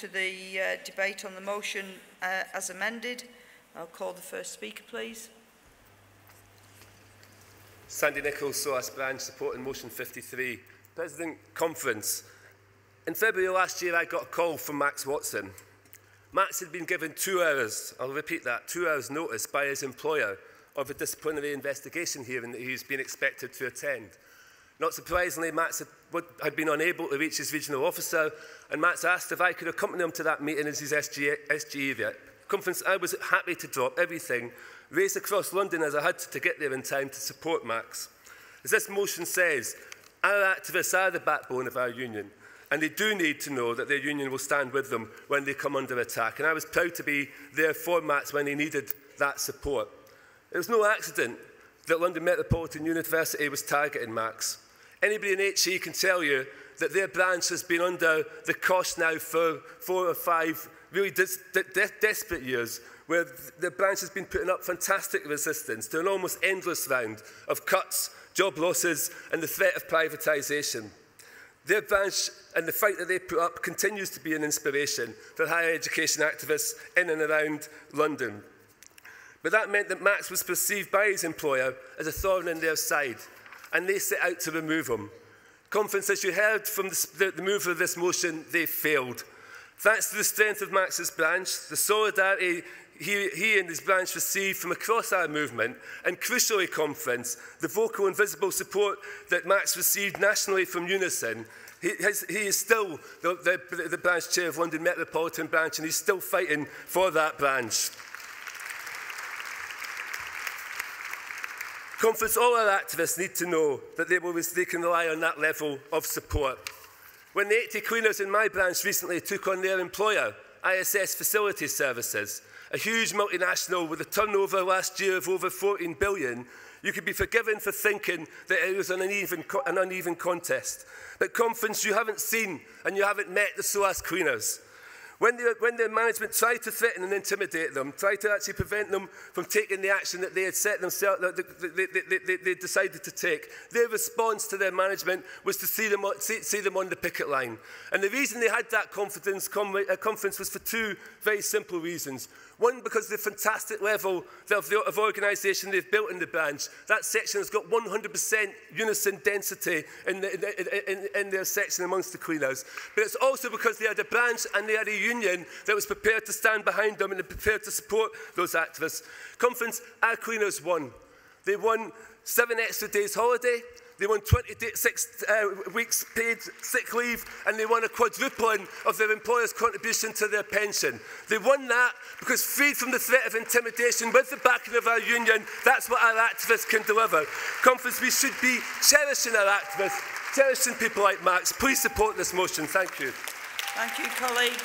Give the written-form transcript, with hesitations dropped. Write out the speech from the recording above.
to the debate on the motion as amended. I'll call the first speaker, please. Sandy Nicoll, SOAS branch, supporting motion 53. President Conference. In February last year, I got a call from Max Watson. Max had been given 2 hours, I'll repeat that, 2 hours notice by his employer of a disciplinary investigation hearing that he's been expected to attend. Not surprisingly, Max had been unable to reach his regional officer, and Max asked if I could accompany him to that meeting as his SG area. Conference, I was happy to drop everything, race across London as I had to get there in time to support Max. As this motion says, our activists are the backbone of our union, and they do need to know that their union will stand with them when they come under attack. And I was proud to be there for Max when he needed that support. It was no accident that London Metropolitan University was targeting Max. Anybody in HE can tell you that their branch has been under the cosh now for 4 or 5 really desperate years, where the branch has been putting up fantastic resistance to an almost endless round of cuts, job losses and the threat of privatisation. Their branch and the fight that they put up continues to be an inspiration for higher education activists in and around London. But that meant that Max was perceived by his employer as a thorn in their side, and they set out to remove him. Conference, as you heard from the mover of this motion, they failed. Thanks to the strength of Max's branch, the solidarity he and his branch received from across our movement, and crucially, Conference, the vocal and visible support that Max received nationally from UNISON, he is still the branch chair of London Metropolitan Branch, and he's still fighting for that branch. Conference, all our activists need to know that they can rely on that level of support. When the 80 cleaners in my branch recently took on their employer, ISS Facility Services, a huge multinational with a turnover last year of over 14 billion, you could be forgiven for thinking that it was an uneven contest. But Conference, you haven't seen and you haven't met the SOAS cleaners. When their management tried to threaten and intimidate them, tried to actually prevent them from taking the action that they had set themselves, that they decided to take, their response to their management was to see them on the picket line. And the reason they had that conference was for 2 very simple reasons. One, because of the fantastic level of organisation they've built in the branch. That section has got 100% unison density in their section amongst the cleaners. But it's also because they had a branch and they had a union that was prepared to stand behind them and prepared to support those activists. Conference, our cleaners won. They won 7 extra days holiday. They won 26 weeks paid sick leave, and they won a quadrupling of their employer's contribution to their pension. They won that because, freed from the threat of intimidation with the backing of our union, that's what our activists can deliver. Conference, we should be cherishing our activists, cherishing people like Max. Please support this motion. Thank you. Thank you, colleague.